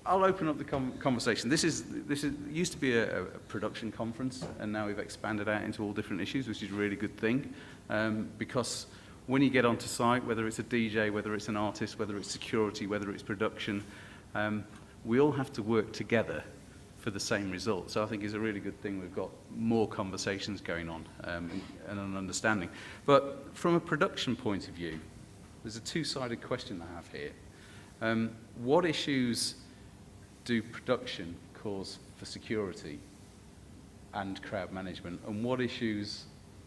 I'll open up the conversation. This used to be a production conference, and now we've expanded out into all different issues, which is a really good thing, because when you get onto site, whether it's a DJ, whether it's an artist, whether it's security, whether it's production, we all have to work together for the same result. So I think it's a really good thing we've got more conversations going on and an understanding. But from a production point of view, there's a two-sided question I have here. What issues do production cause for security and crowd management, and what issues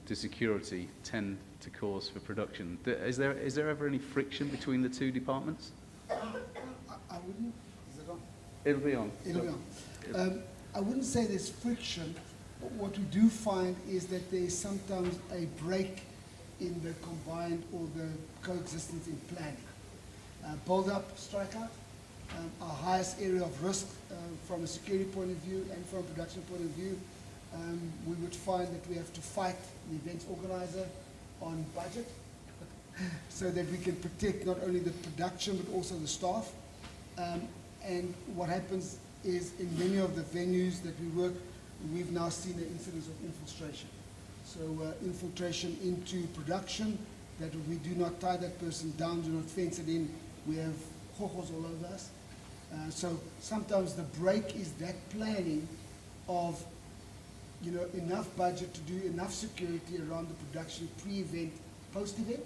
do security tend to cause for production? Is there ever any friction between the two departments? I wouldn't. Is it on? It'll be on. It'll be on. I wouldn't say there's friction, but what we do find is that there's sometimes a break in the combined or the coexistence in planning. Build up, strike out. Our highest area of risk from a security point of view and from a production point of view, we would find that we have to fight the events organizer on budget so that we can protect not only the production but also the staff. And what happens is in many of the venues that we work, we've now seen the incidents of infiltration. So infiltration into production, that we do not tie that person down, do not fence it in. We have hohos all over us. So sometimes the break is that planning of, you know, enough budget to do enough security around the production pre-event, post-event,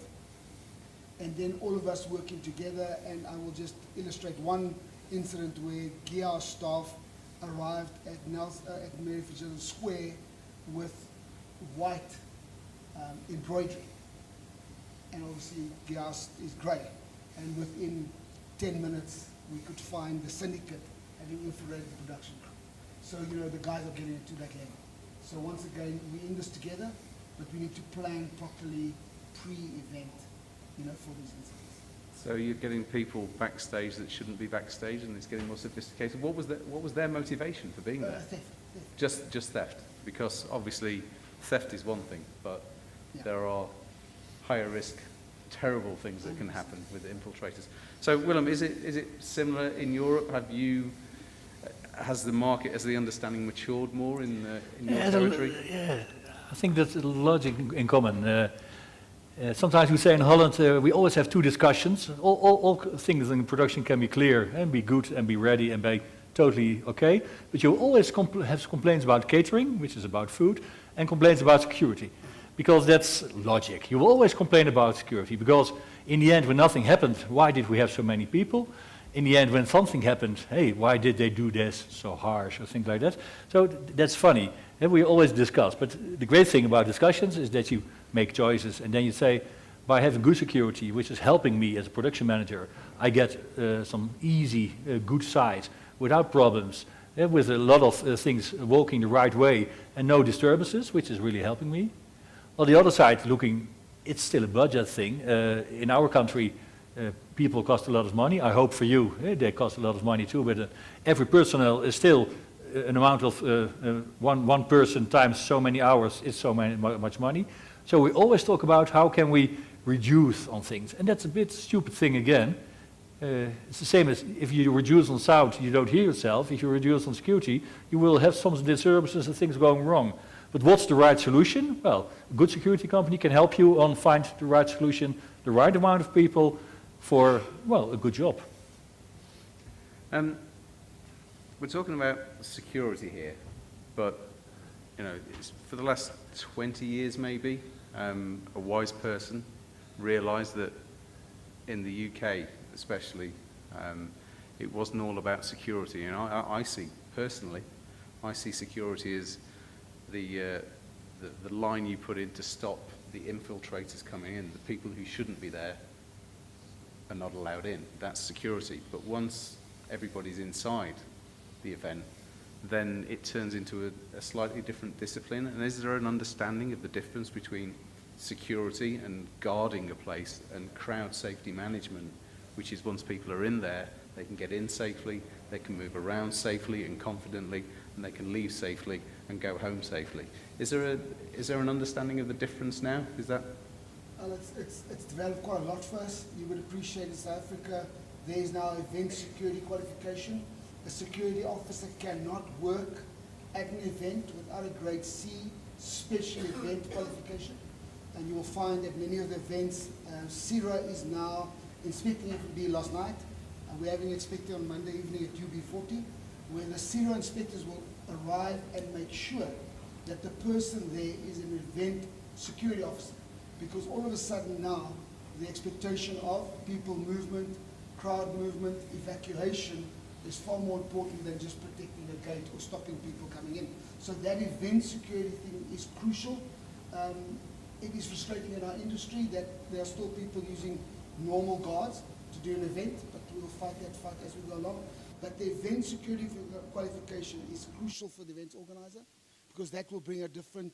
and then all of us working together. And I will just illustrate one incident where GEAR staff arrived at Mary Fitzgerald Square with white embroidery, and obviously GEAR is grey, and within 10 minutes we could find the syndicate having infiltrated the production crew. So, you know, the guys are getting into that level. So once again, we're in this together, but we need to plan properly pre-event, you know, for these incidents. So you're getting people backstage that shouldn't be backstage, and it's getting more sophisticated. What was their motivation for being there? Theft. Just theft, because obviously theft is one thing, but Yeah. there are higher risk, terrible things that can happen with infiltrators. So Willem, is it similar in Europe? Has the market, has the understanding matured more in your territory? Yeah, I think that's a logic in common. Sometimes we say in Holland, we always have two discussions. All things in production can be clear and be good and be ready and be totally okay. But you always have complaints about catering, which is about food, and complaints about security, because that's logic. You will always complain about security, because in the end, when nothing happened, why did we have so many people? In the end, when something happened, hey, why did they do this so harsh or things like that? So that's funny, and we always discuss. But the great thing about discussions is that you make choices, and then you say, by having good security, which is helping me as a production manager, I get some easy, good sight without problems, with a lot of things working the right way and no disturbances, which is really helping me. On the other side, looking, it's still a budget thing. In our country, people cost a lot of money. I hope for you, they cost a lot of money too, but every personnel is still an amount of one person times so many hours is so much money. So we always talk about how can we reduce on things. And that's a bit stupid thing again. It's the same as if you reduce on sound, you don't hear yourself. If you reduce on security, you will have some disturbances and things going wrong. But what's the right solution? Well, a good security company can help you on find the right solution, the right amount of people for, well, a good job. We're talking about security here, but you know, for the last 20 years maybe, a wise person realised that in the UK especially, it wasn't all about security. And I see, personally, I see security as the line you put in to stop the infiltrators coming in. The people who shouldn't be there are not allowed in. That's security. But once everybody's inside the event, then it turns into a slightly different discipline. And is there an understanding of the difference between security and guarding a place and crowd safety management, which is once people are in there, they can get in safely, they can move around safely and confidently, and they can leave safely and go home safely. Is there an understanding of the difference now? Is that? Well, it's developed quite a lot for us. You would appreciate in South Africa, there is now event security qualification. A security officer cannot work at an event without a grade C special event qualification. And you will find that many of the events, CIRA is now inspecting F&B last night, and we're having an inspector on Monday evening at UB40, where the CIRA inspectors will arrive and make sure that the person there is an event security officer. Because all of a sudden now, the expectation of people movement, crowd movement, evacuation is far more important than just protecting the gate or stopping people coming in. So that event security thing is crucial. It is frustrating in our industry that there are still people using normal guards to do an event, but we will fight that fight as we go along. But the event security qualification is crucial for the events organizer, because that will bring a different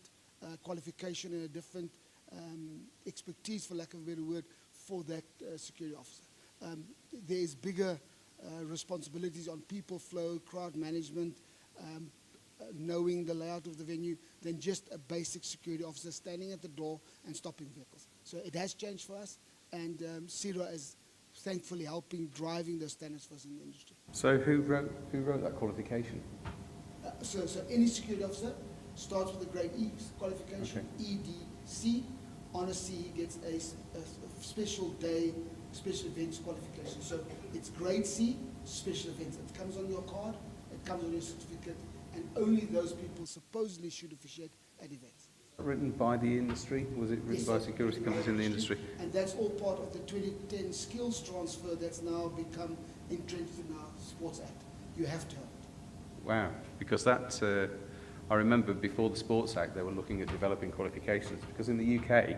qualification and a different expertise, for lack of a better word, for that security officer. There is bigger responsibilities on people flow, crowd management, knowing the layout of the venue, than just a basic security officer standing at the door and stopping vehicles. So it has changed for us, and CIRA is thankfully helping driving those standards for us in the industry. So who wrote that qualification? So any security officer starts with a grade E qualification, okay. EDC. On a C, gets a special day, special events qualification. So it's grade C, special events. It comes on your card, it comes on your certificate, and only those people supposedly should officiate at events. Written by the industry? Was it written by security companies in the industry? And that's all part of the 2010 skills transfer that's now become entrenched in our Sports Act. You have to have it. Wow, because that, I remember before the Sports Act they were looking at developing qualifications, because in the UK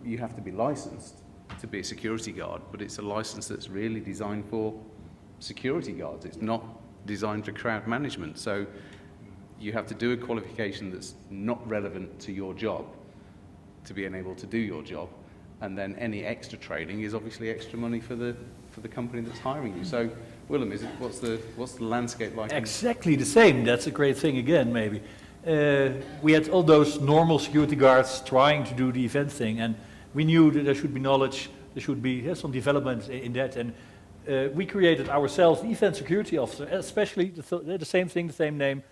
you have to be licensed to be a security guard, but it's a license that's really designed for security guards. It's not designed for crowd management. So you have to do a qualification that's not relevant to your job to be able to do your job, and then any extra training is obviously extra money for the company that's hiring you. So Willem, what's the landscape like? Exactly the same. That's a great thing again, maybe. We had all those normal security guards trying to do the event thing, and we knew that there should be knowledge, there should be some development in that, and we created ourselves the event security officer, especially the same thing, the same name,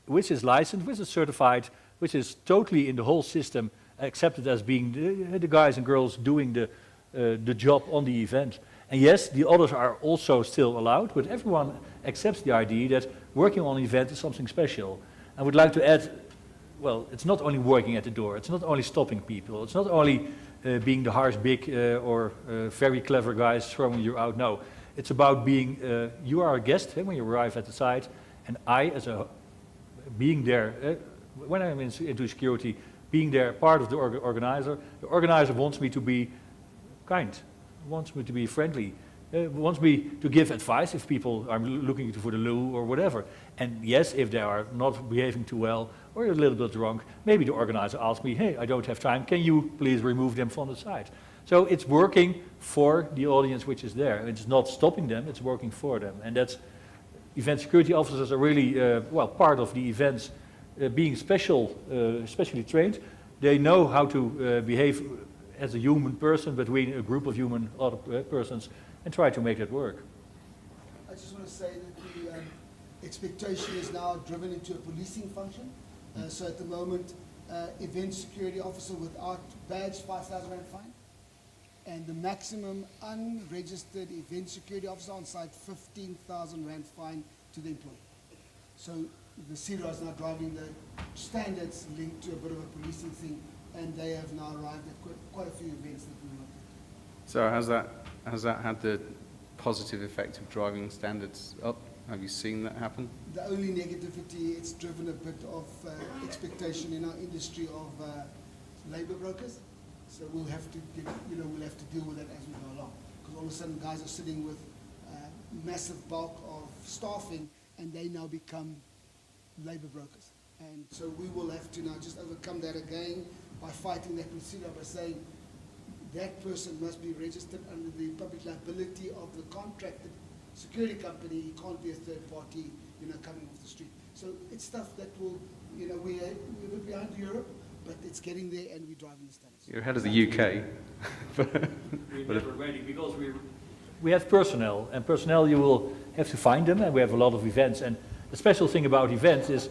which is licensed, which is certified, which is totally in the whole system accepted as being the guys and girls doing the job on the event. And yes, the others are also still allowed, but everyone accepts the idea that working on an event is something special. I would like to add, well, it's not only working at the door, it's not only stopping people, it's not only being the harsh, big or very clever guys throwing you out. No, it's about being, you are a guest when you arrive at the site, and I, as a being there, when I'm into security, being there, part of the organizer wants me to be kind, wants me to be friendly, wants me to give advice if people are looking for the loo or whatever. And yes, if they are not behaving too well or a little bit drunk, maybe the organizer asks me, hey, I don't have time, can you please remove them from the site? So it's working for the audience which is there. It's not stopping them, it's working for them. And that's, event security officers are really, well, part of the events, being specially trained. They know how to behave as a human person between a group of human other persons and try to make that work. I just want to say that the expectation is now driven into a policing function. So at the moment, event security officer without badge, 5,000 rand fine. And the maximum unregistered event security officer on site, 15,000 rand fine to the employee. So the CIRA is now driving the standards linked to a bit of a policing thing, and they have now arrived at quite a few events that we looked at. So has that had the positive effect of driving standards up? Have you seen that happen? The only negativity, it's driven a bit of expectation in our industry of labor brokers. So we'll have to we'll have to deal with that as we go along. Because all of a sudden guys are sitting with massive bulk of staffing, and they now become labor brokers. And so we will have to now just overcome that again by fighting that procedure, by saying that person must be registered under the public liability of the contracted security company. He can't be a third party, coming off the street. So it's stuff that will, we're a bit behind Europe, but it's getting there, and we're driving the standards. You're ahead of the UK. We're never ready, because we have personnel, and personnel you will have to find them, and we have a lot of events. And the special thing about events is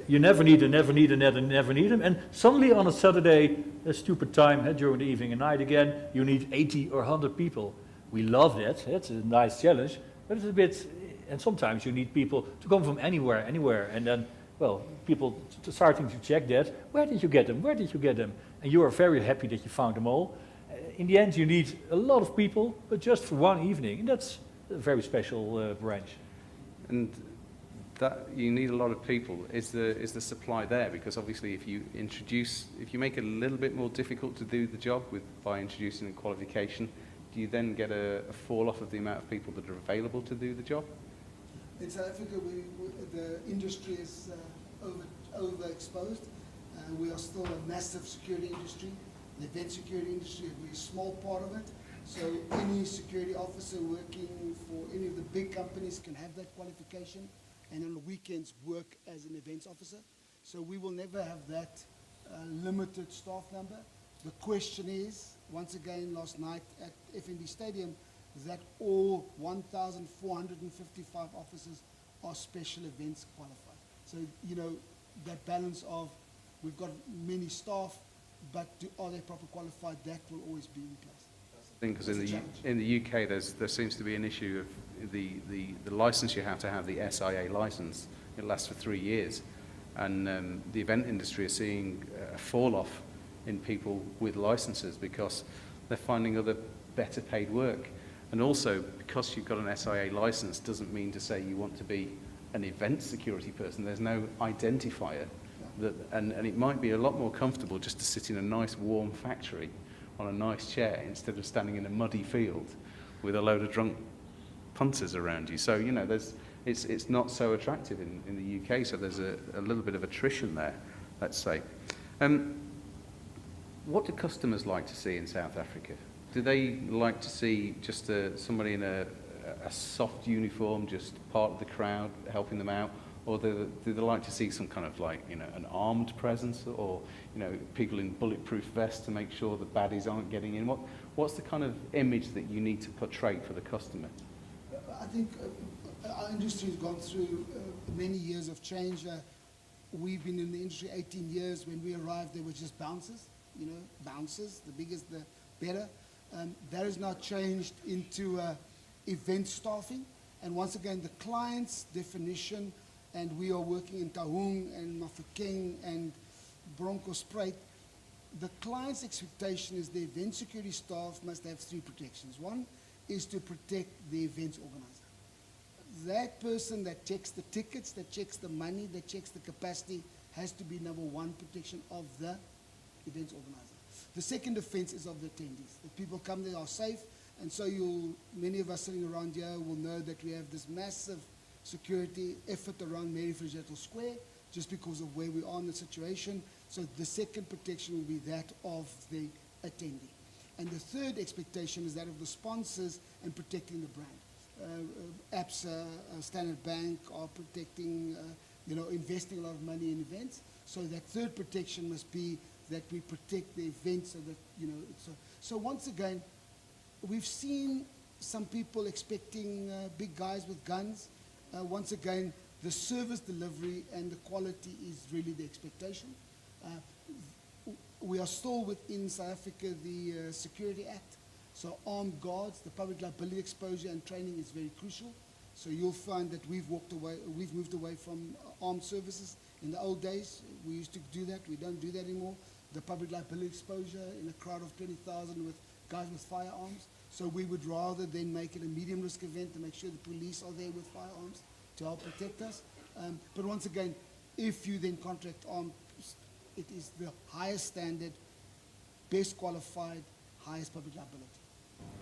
you never need them, and suddenly on a Saturday, a stupid time during the evening and night again, you need 80 or 100 people. We love that. It's a nice challenge, but it's a bit. And sometimes you need people to come from anywhere, and then, well, people starting to check that. Where did you get them? Where did you get them? And you are very happy that you found them all. In the end, you need a lot of people, but just for one evening, and that's a very special branch. And that you need a lot of people. Is the supply there? Because obviously, if you make it a little bit more difficult to do the job by introducing a qualification, do you then get a fall off of the amount of people that are available to do the job? In South Africa, the industry is overexposed. We are still a massive security industry. The event security industry is a very small part of it. So any security officer working for any of the big companies can have that qualification, and on the weekends work as an events officer. So we will never have that limited staff number. The question is, once again last night at FNB Stadium, that all 1,455 officers are special events qualified. So, you know, that balance of we've got many staff, but are they proper qualified, that will always be in place. Because in the UK, there seems to be an issue of the license you have to have, the SIA license. It lasts for 3 years. And the event industry is seeing a fall off in people with licenses because they're finding other better paid work. And also, because you've got an SIA license doesn't mean to say you want to be an event security person. There's no identifier. And it might be a lot more comfortable just to sit in a nice warm factory on a nice chair instead of standing in a muddy field with a load of drunk punters around you. So, you know, it's not so attractive in the UK, so there's a little bit of attrition there, let's say. What do customers like to see in South Africa? Do they like to see just somebody in a soft uniform, just part of the crowd, helping them out? Or do they like to see some kind of like, you know, an armed presence, or, you know, people in bulletproof vests to make sure the baddies aren't getting in? What's the kind of image that you need to portray for the customer? I think our industry has gone through many years of change. We've been in the industry 18 years. When we arrived, there were just bouncers, you know, bouncers, the bigger the better. That has now changed into event staffing. And once again, the client's definition, and we are working in Taung and Mafeking and Bronkhorstspruit. The client's expectation is the event security staff must have 3 protections. One is to protect the events organizer. That person that checks the tickets, that checks the money, that checks the capacity, has to be number 1 protection of the events organizer. The second offense is of the attendees. That people come there are safe, and so many of us sitting around here will know that we have this massive security effort around Mary Frigidaire Square, just because of where we are in the situation. So the second protection will be that of the attendee. And the third expectation is that of the sponsors and protecting the brand. ABSA, Standard Bank are protecting, investing a lot of money in events. So that third protection must be that we protect the events so that, so once again, we've seen some people expecting big guys with guns. Once again, the service delivery and the quality is really the expectation. We are still within South Africa, the Security Act. So armed guards, the public liability exposure and training is very crucial. So you'll find that we've moved away from armed services. In the old days, we used to do that. We don't do that anymore. The public liability exposure in a crowd of 20,000 with guys with firearms. So we would rather then make it a medium risk event to make sure the police are there with firearms to help protect us. But once again, if you then contract armed, it is the highest standard, best qualified, highest public liability.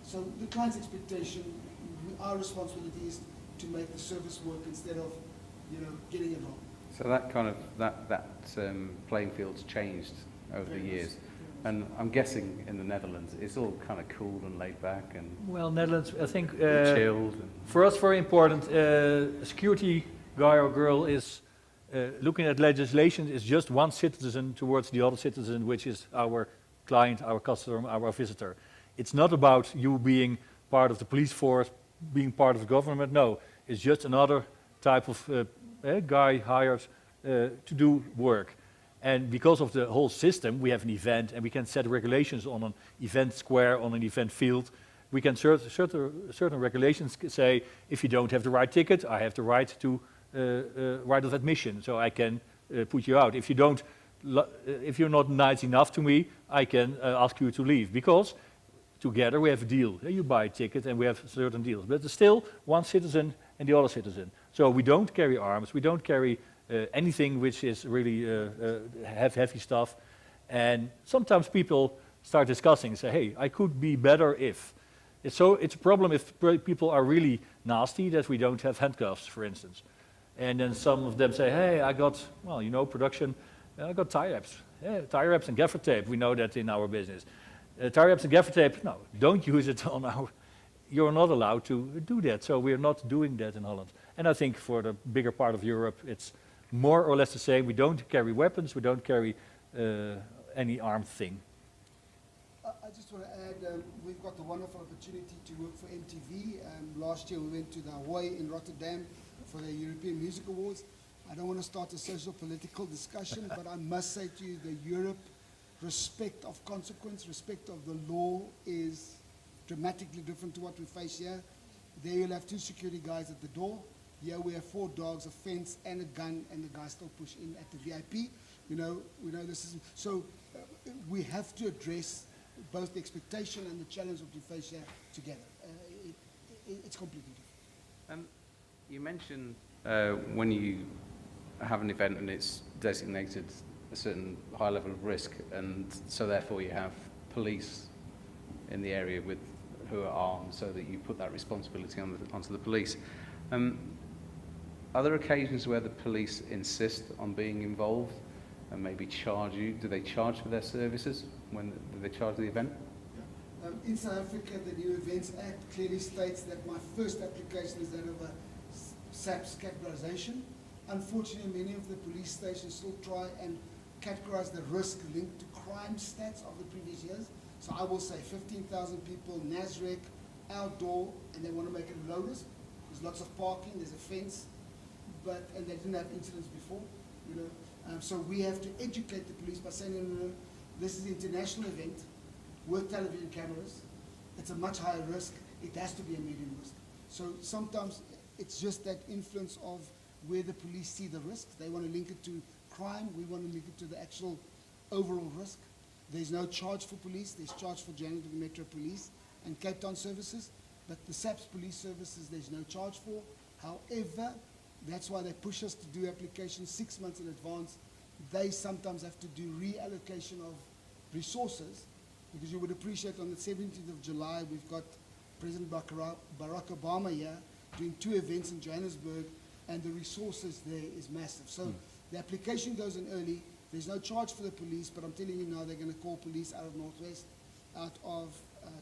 So the client's expectation, our responsibility is to make the service work instead of, getting it wrong. So that kind of that playing field's changed over the years, and I'm guessing in the Netherlands it's all kind of cool and laid back and well, Netherlands, I think chilled. For us, very important. A security guy or girl is looking at legislation is just one citizen towards the other citizen, which is our client, our customer, our visitor. It's not about you being part of the police force, being part of the government. No, it's just another type of guy hired to do work. And because of the whole system, we have an event and we can set regulations on an event square, on an event field. We can certain regulations say, if you don't have the right ticket, I have the right to right of admission, so I can put you out. If you don't, if you're not nice enough to me, I can ask you to leave, because together we have a deal. You buy a ticket and we have certain deals, but there's still one citizen and the other citizen. So we don't carry arms, we don't carry anything which is really heavy stuff. And sometimes people start discussing and say, hey, I could be better if. It's a problem if people are really nasty that we don't have handcuffs, for instance. And then some of them say, hey, I got, well, you know, production, I got tie wraps. Yeah, tie wraps and gaffer tape, we know that in our business. Tie wraps and gaffer tape, no, don't use it on our, you're not allowed to do that. So we're not doing that in Holland. And I think for the bigger part of Europe, it's more or less the same. We don't carry weapons, we don't carry any armed thing. I just want to add, we've got the wonderful opportunity to work for MTV. Last year we went to the Hawaii in Rotterdam for the European Music Awards. I don't want to start a social political discussion, but I must say to you, the Europe respect of consequence, respect of the law is dramatically different to what we face here. There you'll have 2 security guys at the door. Here we have 4 dogs, a fence, and a gun, and the guys still push in at the VIP. You know, we know this is, so we have to address both the expectation and the challenge of the face here together. It's completely different. You mentioned when you have an event and it's designated a certain high level of risk, and so therefore you have police in the area who are armed, so that you put that responsibility onto the police. Are there occasions where the police insist on being involved and maybe charge you? Do they charge for their services? Do they charge the event? In South Africa, the New Events Act clearly states that my first application is that of a SAPS categorization. Unfortunately, many of the police stations still try and categorize the risk linked to crime stats of the previous years. So I will say 15,000 people, Nasrec, outdoor, and they want to make it low risk. There's lots of parking, there's a fence, and they didn't have incidents before, you know. So we have to educate the police by saying, no, this is an international event with television cameras. It's a much higher risk. It has to be a medium risk. So sometimes it's just that influence of where the police see the risk. They want to link it to crime. We want to link it to the actual overall risk. There's no charge for police. There's charge for Johannesburg Metro Police and Cape Town services. But the SAPS police services, there's no charge for. However, that's why they push us to do applications 6 months in advance. They sometimes have to do reallocation of resources, because you would appreciate on the 17th of July, we've got President Barack Obama here doing 2 events in Johannesburg, and the resources there is massive. So the application goes in early. There's no charge for the police, but I'm telling you now, they're going to call police out of Northwest, out of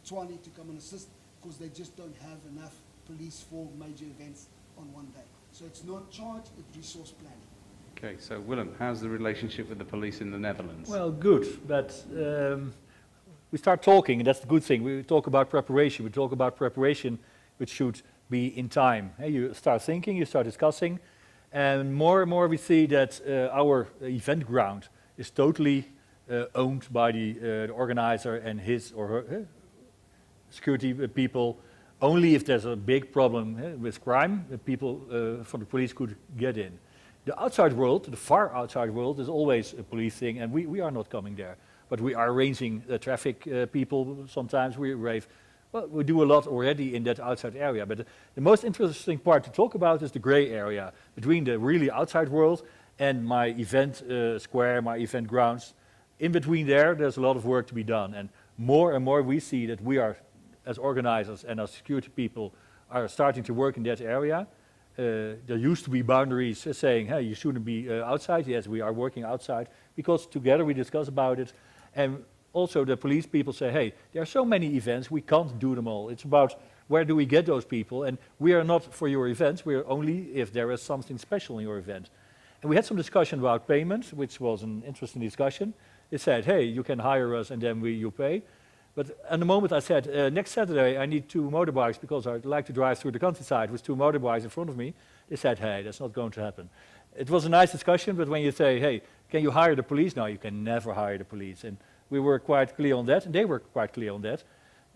Tshwane to come and assist, because they just don't have enough police for major events on one day. So it's not charge, it's resource planning. Okay, so Willem, how's the relationship with the police in the Netherlands? Well, good, but we start talking, and that's the good thing. We talk about preparation. We talk about preparation, which should be in time. Hey, you start thinking, you start discussing, and more we see that our event ground is totally owned by the organizer and his or her security people. Only if there's a big problem with crime, the people from the police could get in. The outside world, the far outside world, is always a police thing, and we are not coming there. But we are arranging traffic people sometimes. We do a lot already in that outside area. But the most interesting part to talk about is the gray area between the really outside world and my event square, my event grounds. In between there's a lot of work to be done. And more we see that we are, as organizers and as security people, are starting to work in that area. There used to be boundaries saying, hey, you shouldn't be outside. Yes, we are working outside, because together we discuss about it. And also the police people say, hey, there are so many events, we can't do them all. It's about where do we get those people, and we are not for your events, we are only if there is something special in your event. And we had some discussion about payment, which was an interesting discussion. They said, hey, you can hire us and then you pay. But at the moment I said, next Saturday I need 2 motorbikes because I'd like to drive through the countryside with 2 motorbikes in front of me. They said, hey, that's not going to happen. It was a nice discussion, but when you say, hey, can you hire the police? No, you can never hire the police. And we were quite clear on that, and they were quite clear on that.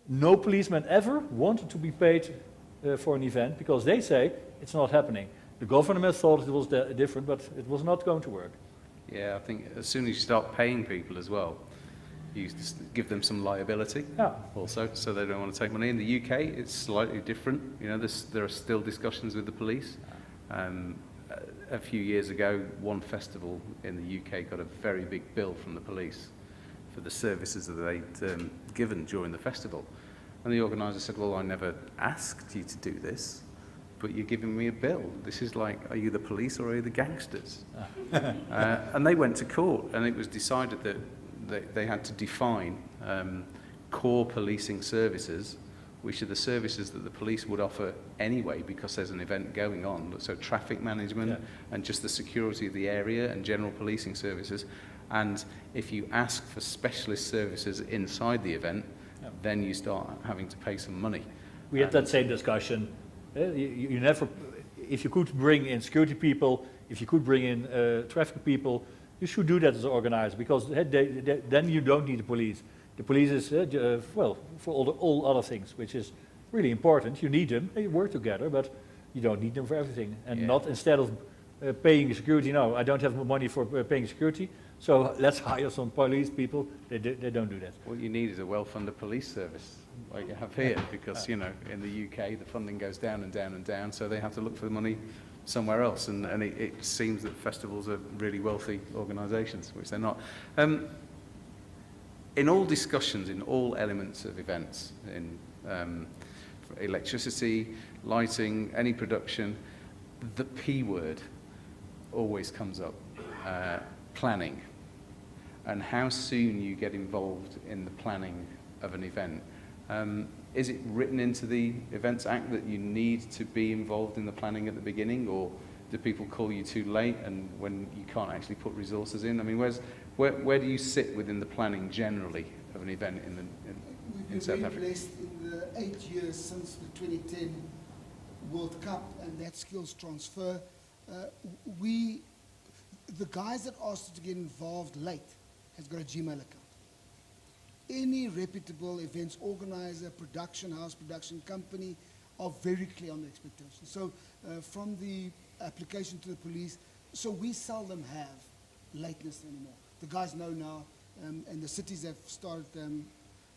No policeman ever wanted to be paid for an event because they say it's not happening. The government thought it was different, but it was not going to work. Yeah, I think as soon as you start paying people as well, you just give them some liability also, so they don't want to take money. In the UK, it's slightly different. You know, there are still discussions with the police. A few years ago, one festival in the UK got a very big bill from the police for the services that they'd given during the festival. And the organiser said, well, I never asked you to do this, but you're giving me a bill. This is like, are you the police or are you the gangsters? And they went to court, and it was decided that they had to define core policing services, which are the services that the police would offer anyway because there's an event going on. So traffic management and just the security of the area and general policing services. And if you ask for specialist services inside the event, then you start having to pay some money. We had that same discussion. You never, if you could bring in security people, if you could bring in traffic people, you should do that as an organizer because then you don't need the police. The police is, well, for all other things, which is really important. You need them, they work together, but you don't need them for everything. And not instead of paying security, no, I don't have money for paying security, so let's hire some police people. They don't do that. What you need is a well-funded police service, like you have here, because, you know, in the UK, the funding goes down and down and down, so they have to look for the money somewhere else, and it seems that festivals are really wealthy organisations, which they're not. In all discussions, in all elements of events, in electricity, lighting, any production, the P word always comes up, planning, and how soon you get involved in the planning of an event. Is it written into the Events Act that you need to be involved in the planning at the beginning, or do people call you too late and when you can't actually put resources in? I mean, where do you sit within the planning generally of an event in South Africa? We've been very blessed in the 8 years since the 2010 World Cup and that skills transfer. The guys that asked to get involved late has got a Gmail account. Any reputable events organizer, production house, production company are very clear on the expectations. So from the application to the police, so we seldom have lateness anymore. The guys know now, and the cities have started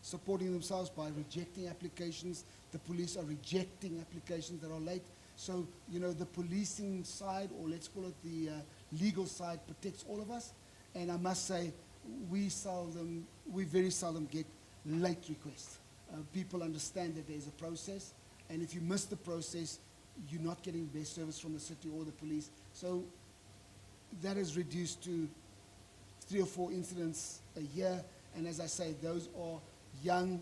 supporting themselves by rejecting applications. The police are rejecting applications that are late. So, you know, the policing side, or let's call it the legal side, protects all of us. And I must say, we very seldom get late requests. People understand that there's a process, and if you miss the process, you're not getting the best service from the city or the police. So that is reduced to 3 or 4 incidents a year, and as I say, those are young,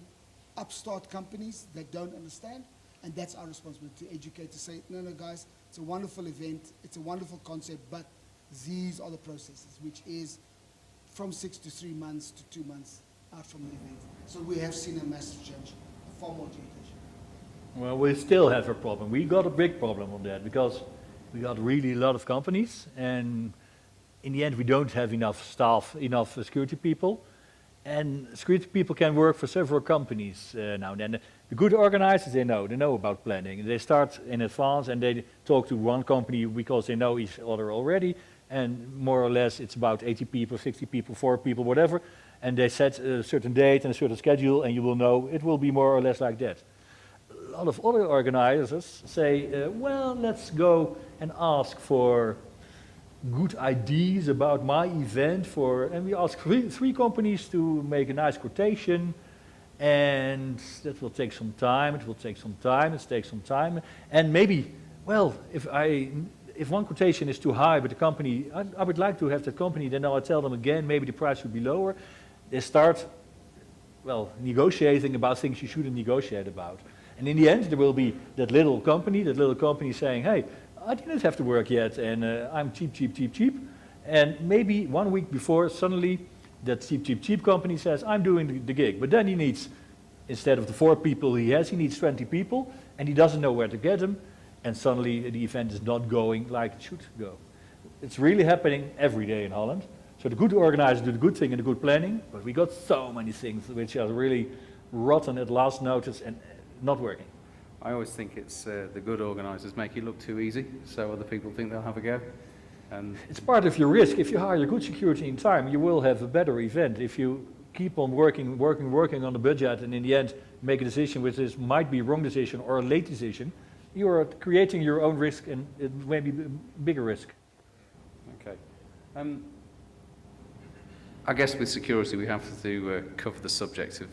upstart companies that don't understand, and that's our responsibility to educate, to say, no, guys, it's a wonderful event, it's a wonderful concept, but these are the processes, which is from 6 to 3 months to 2 months out from the event. So we have seen a massive change, far more education. Well, we still have a problem. We got a big problem on that because we got really a lot of companies, and in the end we don't have enough staff, enough security people, and security people can work for several companies now and then. The good organizers, they know about planning. They start in advance and they talk to one company because they know each other already, and more or less it's about 80 people, 60 people, 4 people, whatever, and they set a certain date and a certain schedule, and you will know it will be more or less like that. A lot of other organizers say, well, let's go and ask for good ideas about my event, and we ask 3 companies to make a nice quotation, and that will take some time, it takes some time, and maybe, well, if one quotation is too high, but the company, I would like to have that company, then I'll tell them again, maybe the price should be lower. They start, well, negotiating about things you shouldn't negotiate about. And in the end, there will be that little company saying, hey, I didn't have to work yet, and I'm cheap. And maybe 1 week before, suddenly, that cheap company says, I'm doing the gig. But then he needs Instead of the 4 people he has, he needs 20 people, and he doesn't know where to get them, and suddenly the event is not going like it should go. It's really happening every day in Holland. So the good organizers do the good thing and the good planning, but we got so many things which are really rotten at last notice and not working. I always think it's the good organisers make it look too easy, so other people think they'll have a go. And It's part of your risk. If you hire good security in time, you will have a better event. If you keep on working on the budget and in the end make a decision which might be a wrong decision or a late decision, you are creating your own risk, and it may be a bigger risk. okay. I guess with security we have to cover the subject of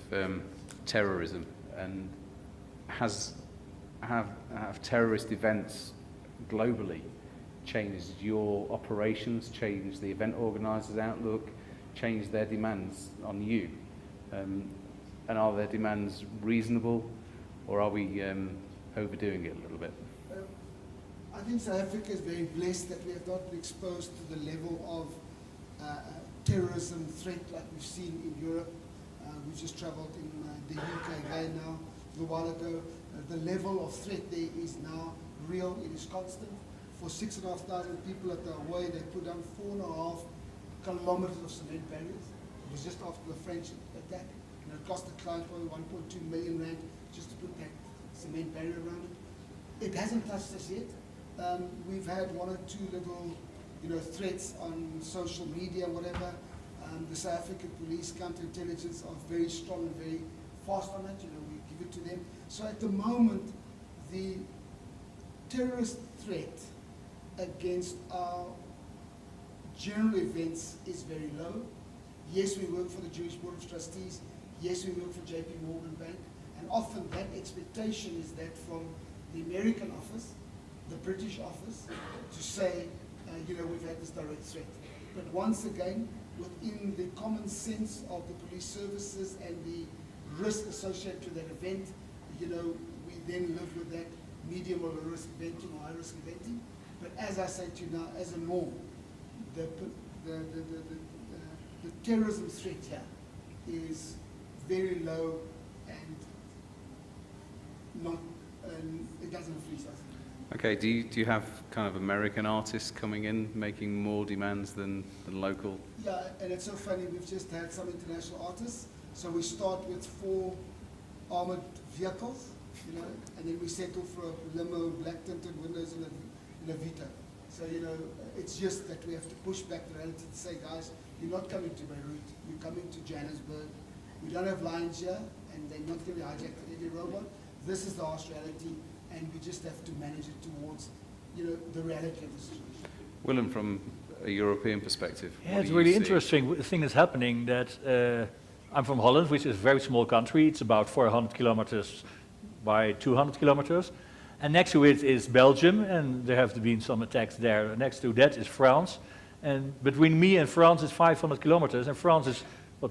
terrorism, and have terrorist events globally changed your operations, changed the event organisers' outlook, changed their demands on you? And are their demands reasonable, or are we overdoing it a little bit? I think South Africa is very blessed that we have not been exposed to the level of terrorism threat like we've seen in Europe. We just travelled in the UK again now, a little while ago. The level of threat there is now real, it is constant. For 6,500 people at the Hawaii, they put down 4.5 kilometers of cement barriers. It was just after the French attack. And it cost the client probably 1.2 million rand just to put that cement barrier around it. It hasn't touched us yet. We've had 1 or 2 little, threats on social media, whatever. The South African police counterintelligence are very strong and very fast on it. We give it to them. So at the moment, the terrorist threat against our general events is very low. Yes, we work for the Jewish Board of Trustees. Yes, we work for JP Morgan Bank. And often that expectation is that from the American office, the British office, to say, we've had this direct threat. But once again, within the common sense of the police services and the risk associated with that event, we then live with that medium or low risk eventing or high risk eventing. But as I say to you now, as a norm, the terrorism threat here is very low and not, it doesn't freeze us. Okay, do you have kind of American artists coming in, making more demands than local? Yeah, and it's so funny, we've just had some international artists. So we start with 4 armored vehicles, and then we settle for a limo, black tinted windows, and a Vita. So, it's just that we have to push back the reality to say, guys, you're not coming to Beirut, you're coming to Johannesburg. We don't have lions here, and they're not going to be hijacked with any robot. This is the harsh reality, and we just have to manage it towards, the reality of the situation. Willem, from a European perspective, Yeah, it's really interesting. The thing is happening that I'm from Holland, which is a very small country. It's about 400 kilometers by 200 kilometers. And next to it is Belgium, and there have been some attacks there. Next to that is France. And between me and France is 500 kilometers, and France is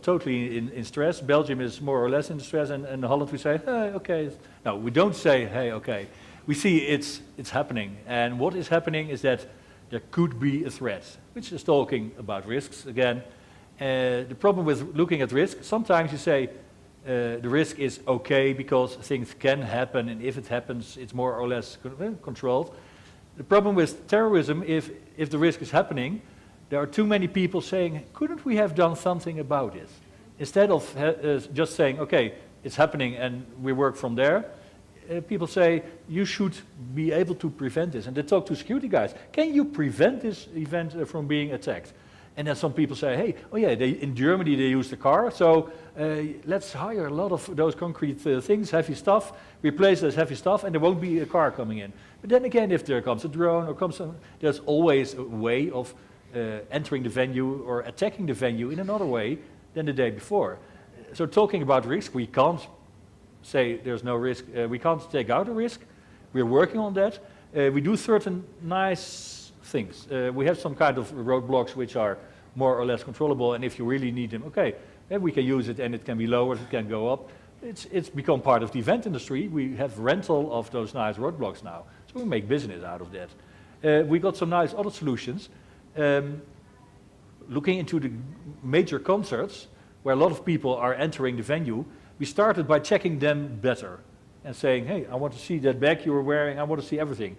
totally in stress. Belgium is more or less in stress, and Holland we say, hey, okay. No, we don't say, hey, okay. We see it's happening. And what is happening is that there could be a threat, which is talking about risks again. The problem with looking at risk, sometimes you say the risk is okay because things can happen, and if it happens, it's more or less controlled. The problem with terrorism, if the risk is happening, there are too many people saying, couldn't we have done something about it? Instead of just saying, okay, it's happening and we work from there, people say, you should be able to prevent this. And they talk to security guys, can you prevent this event from being attacked? And then some people say, hey, oh yeah, in Germany they use the car, so let's hire a lot of those concrete things, heavy stuff, replace this heavy stuff, and there won't be a car coming in. But then again, if there comes a drone or there's always a way of entering the venue or attacking the venue in another way than the day before. So talking about risk, we can't say there's no risk, we can't take out a risk, we're working on that. We do certain nice things. We have some kind of roadblocks which are more or less controllable, and if you really need them, okay, then we can use it and it can be lowered, it can go up. It's become part of the event industry. We have rental of those nice roadblocks now, so we make business out of that. We got some nice other solutions. Looking into the major concerts, where a lot of people are entering the venue, We started by checking them better and saying, hey, I want to see that bag you were wearing, I want to see everything.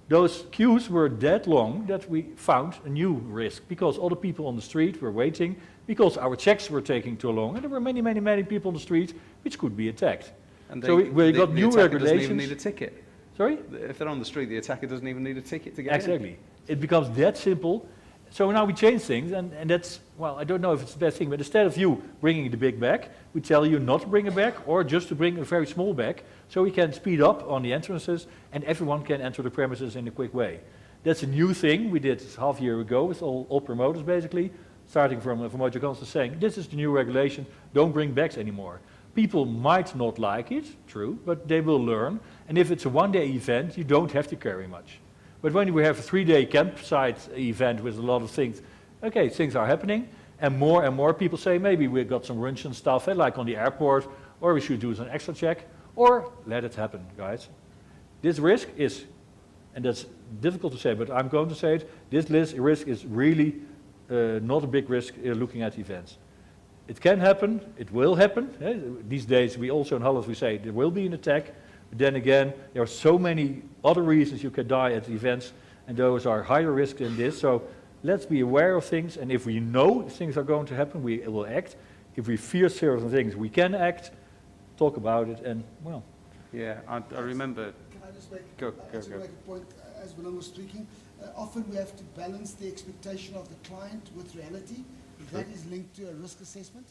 Those queues were that long that we found a new risk because all the people on the street were waiting because our checks were taking too long and there were many, many, many people on the street which could be attacked. And So we got new attacker doesn't even regulations. need a ticket. Sorry? If they're on the street, the attacker doesn't even need a ticket to get in. Exactly. It becomes that simple. So now we change things, and that's, well, I don't know if it's the best thing, but instead of you bringing the big bag, we tell you not to bring a bag, or just to bring a very small bag, so we can speed up on the entrances, and everyone can enter the premises in a quick way. That's a new thing we did half a year ago with all promoters, basically, starting from what you're constantly saying, this is the new regulation, don't bring bags anymore. People might not like it, true, but they will learn, and if it's a one-day event, you don't have to carry much. But when we have a 3-day campsite event with a lot of things, okay, things are happening, and more people say, maybe we've got some lunch and stuff, like on the airport, or we should do some extra check, or let it happen, guys. This risk is, and that's difficult to say, but I'm going to say it, this risk is really not a big risk looking at events. It can happen, it will happen. These days, we also in Holland, we say there will be an attack. But then again, there are so many other reasons you can die at events, and those are higher risk than this. So let's be aware of things, and if we know things are going to happen, we will act. If we fear certain things, we can act, talk about it, and, well. Yeah, I remember. Can I just make, Go. make a point, as Willem was speaking? Often we have to balance the expectation of the client with reality. That is linked to a risk assessment.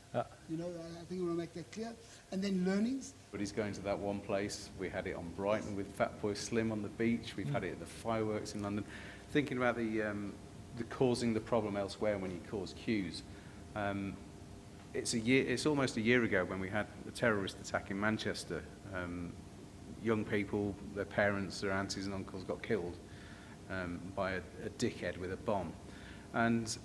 You know, I think we want to make that clear. And then learnings. But he's going to that one place. We had it on Brighton with Fatboy Slim on the beach. We've had it at the fireworks in London. Thinking about the causing the problem elsewhere when you cause queues. It's almost a year ago when we had the terrorist attack in Manchester. Young people, their parents, their aunties and uncles got killed by a dickhead with a bomb. And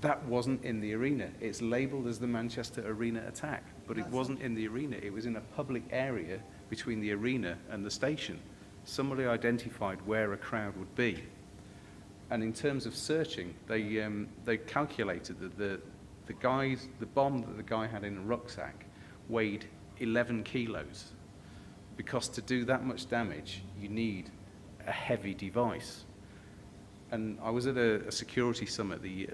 that wasn't in the arena. It's labelled as the Manchester Arena attack, but it wasn't in the arena. It was in a public area between the arena and the station. Somebody identified where a crowd would be. And in terms of searching, they calculated that the bomb that the guy had in a rucksack weighed 11 kilos. Because to do that much damage, you need a heavy device. And I was at a security summit, the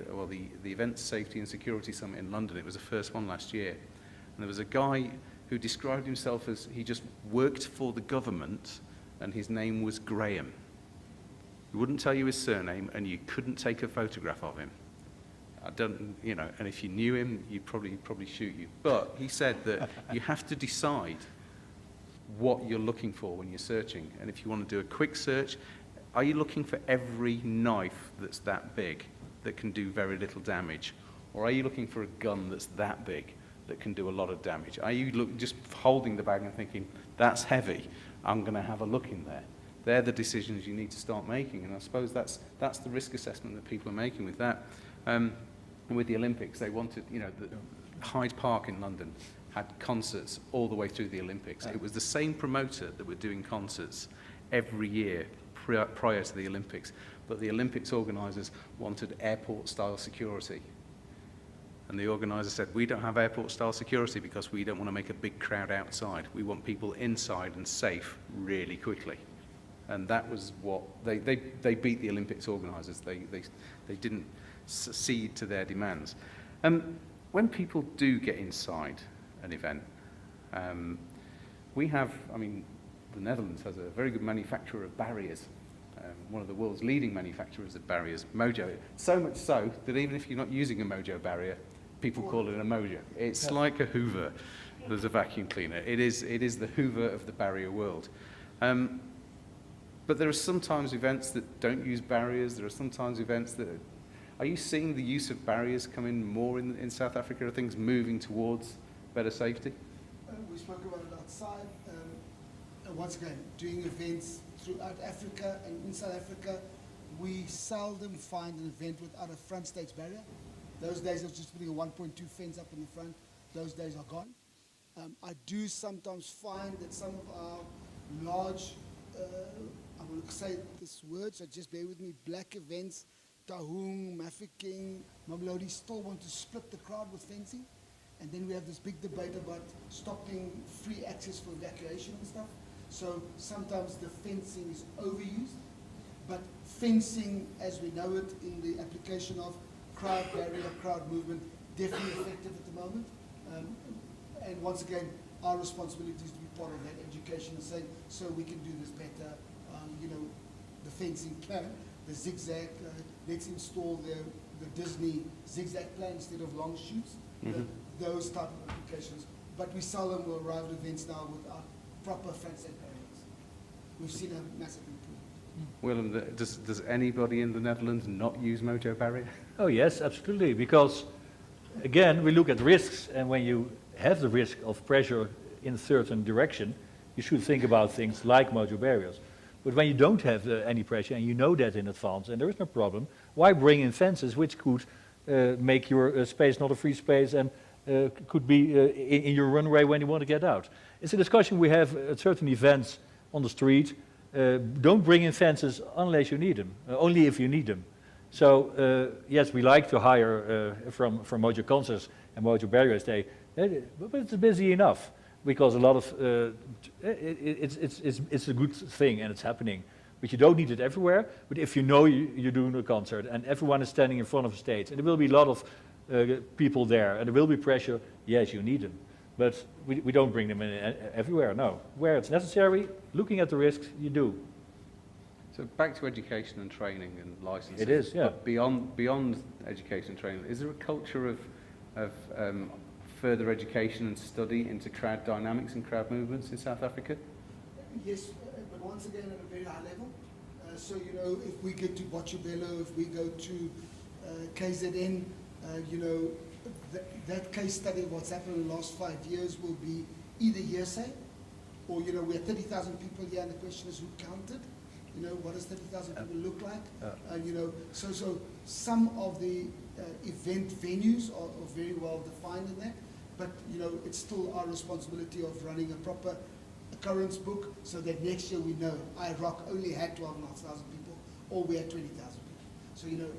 Events Safety and Security Summit in London. It was the first one last year. And there was a guy who described himself as he just worked for the government, and his name was Graham. He wouldn't tell you his surname, and you couldn't take a photograph of him. And if you knew him, he'd probably shoot you. But he said that you have to decide what you're looking for when you're searching. And if you want to do a quick search, are you looking for every knife that's that big that can do very little damage? Or are you looking for a gun that's that big that can do a lot of damage? Are you just holding the bag and thinking, that's heavy, I'm going to have a look in there? They're the decisions you need to start making, and I suppose that's the risk assessment that people are making with that. And with the Olympics, they wanted, Hyde Park in London had concerts all the way through the Olympics. It was the same promoter that were doing concerts every year prior to the Olympics, but the Olympics organisers wanted airport-style security. And the organiser said, we don't have airport-style security because we don't want to make a big crowd outside. We want people inside and safe really quickly. And that was what, they beat the Olympics organisers. They didn't cede to their demands. When people do get inside an event, we have, the Netherlands has a very good manufacturer of barriers, one of the world's leading manufacturers of barriers, Mojo. So much so that even if you're not using a Mojo barrier, people call it a Mojo. It's like a Hoover. There's a vacuum cleaner. It is the Hoover of the barrier world. But there are sometimes events that don't use barriers. There are sometimes events that... Are you seeing the use of barriers come in more in South Africa? Are things moving towards better safety? We spoke about it outside. Once again, doing events throughout Africa and in South Africa, we seldom find an event without a front stage barrier. Those days of just putting a 1.2 fence up in the front, those days are gone. I do sometimes find that some of our large, I'm going to say this word, so just bear with me, black events, Taung, Mafeking, Mamelodi still want to split the crowd with fencing. And then we have this big debate about stopping free access for evacuation and stuff. So sometimes the fencing is overused, but fencing as we know it in the application of crowd barrier, crowd movement, definitely effective at the moment. And once again, our responsibility is to be part of that education and saying, so we can do this better. You know, the fencing plan, the zigzag, let's install the Disney zigzag plan instead of long shoots, those type of applications. But we seldom will arrive at events now without proper front set barriers. We've seen a massive improvement. Willem, does anybody in the Netherlands not use mojo barrier? Oh yes, absolutely, because again, we look at risks, and when you have the risk of pressure in a certain direction, you should think about things like mojo barriers. But when you don't have any pressure, and you know that in advance, and there is no problem, why bring in fences which could make your space not a free space and could be in your runway when you want to get out? It's a discussion we have at certain events on the street. Don't bring in fences unless you need them, only if you need them. So yes, we like to hire from mojo concerts and mojo barriers, but it's busy enough, because a lot of it's a good thing and it's happening. But you don't need it everywhere. But if you know you're doing a concert and everyone is standing in front of a stage, and there will be a lot of people there, and there will be pressure, yes, you need them. But we don't bring them in everywhere, no. Where it's necessary, looking at the risks, you do. So back to education and training and licenses. It is, yeah. But beyond education and training, is there a culture of further education and study into crowd dynamics and crowd movements in South Africa? Yes, but once again at a very high level. So, you know, if we get to Botshabelo, if we go to KZN, you know, that case study of what's happened in the last 5 years will be either hearsay, or, you know, we have 30,000 people here, and the question is who counted? You know, what does 30,000 people look like? You know, so some of the event venues are very well defined in that, but, you know, it's still our responsibility of running a proper occurrence book so that next year we know IROC only had 12,500 people, or we had 20,000 people. So, you know,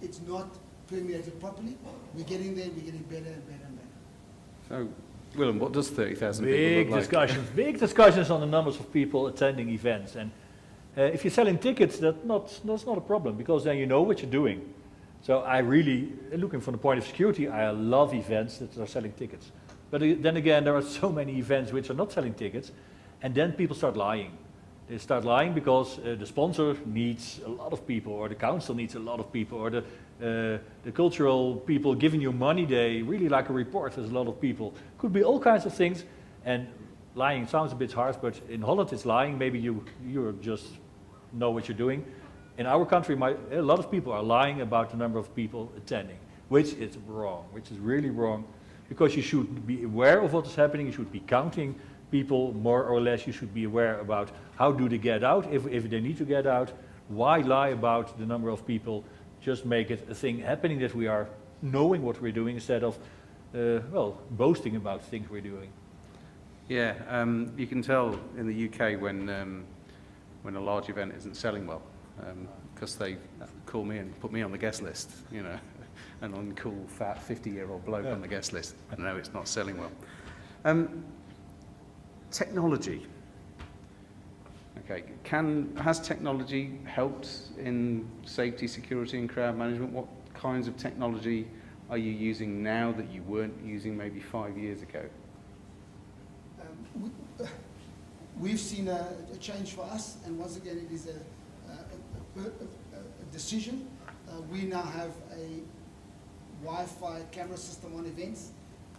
it's not permeated properly. We're getting there, we're getting better and better and better. So, Willem, what does 30,000 people look like? Big discussions on the numbers of people attending events. And if you're selling tickets, that's not a problem, because then you know what you're doing. So I really, looking from the point of security, I love events that are selling tickets. But then again, there are so many events which are not selling tickets, and then people start lying. They start lying because the sponsor needs a lot of people, or the council needs a lot of people, or the cultural people giving you money, they really like a report, there's a lot of people. Could be all kinds of things, and lying sounds a bit harsh, but in Holland it's lying. Maybe you just know what you're doing. In our country, a lot of people are lying about the number of people attending, which is wrong, which is really wrong, because you should be aware of what is happening, you should be counting people more or less, you should be aware about how do they get out, if they need to get out, why lie about the number of people, just make it a thing happening that we are knowing what we're doing instead of, well, boasting about things we're doing. Yeah, you can tell in the UK when a large event isn't selling well, because they call me and put me on the guest list, you know, an uncool, fat 50-year-old bloke on the guest list. I know it's not selling well. Technology. Okay, has technology helped in safety, security, and crowd management? What kinds of technology are you using now that you weren't using maybe 5 years ago? We've seen a change for us, and once again, it is a decision. We now have a Wi-Fi camera system on events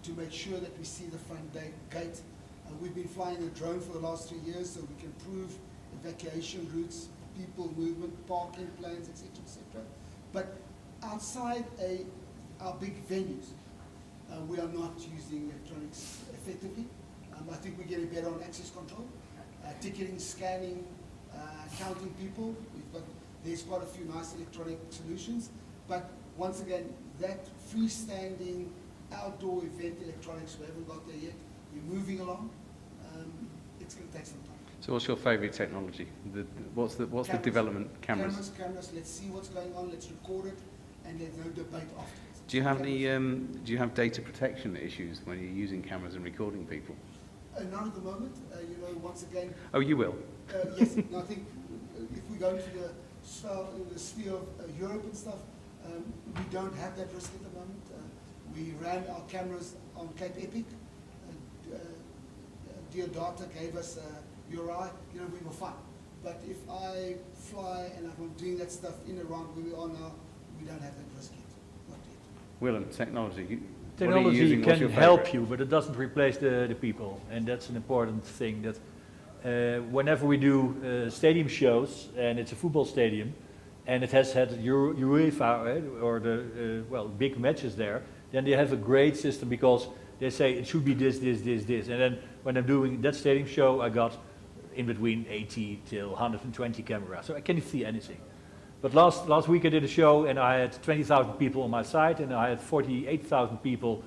to make sure that we see the front gate. We've been flying a drone for the last 3 years, so we can prove evacuation routes, people movement, parking plans, etc., etc. But outside our big venues, we are not using electronics effectively. I think we're getting better on access control, ticketing, scanning, counting people. There's quite a few nice electronic solutions, but once again, that freestanding outdoor event electronics, we haven't got there yet. We're moving along. It's going to take some time. So what's your favourite technology? What's the development? Cameras? Cameras. Let's see what's going on. Let's record it, and there's no debate afterwards. Do you have any, do you have data protection issues when you're using cameras and recording people? Not at the moment. You know, once again, Oh, you will? yes. No, I think if we go into the sphere of Europe and stuff, we don't have that risk at the moment. We ran our cameras on Cape Epic. Deodata gave us URI. You know, we were fine. But if I fly and I'm doing that stuff in Iran where we are now, we don't have that risk yet. Not yet. Willem, technology. Technology can help you, but it doesn't replace the people, and that's an important thing. That whenever we do stadium shows, and it's a football stadium, and it has had UEFA or the big matches there, then they have a great system because they say it should be this, and then when I'm doing that stadium show, I got in between 80 till 120 cameras, so I can't see anything. But last week I did a show and I had 20,000 people on my site and I had 48,000 people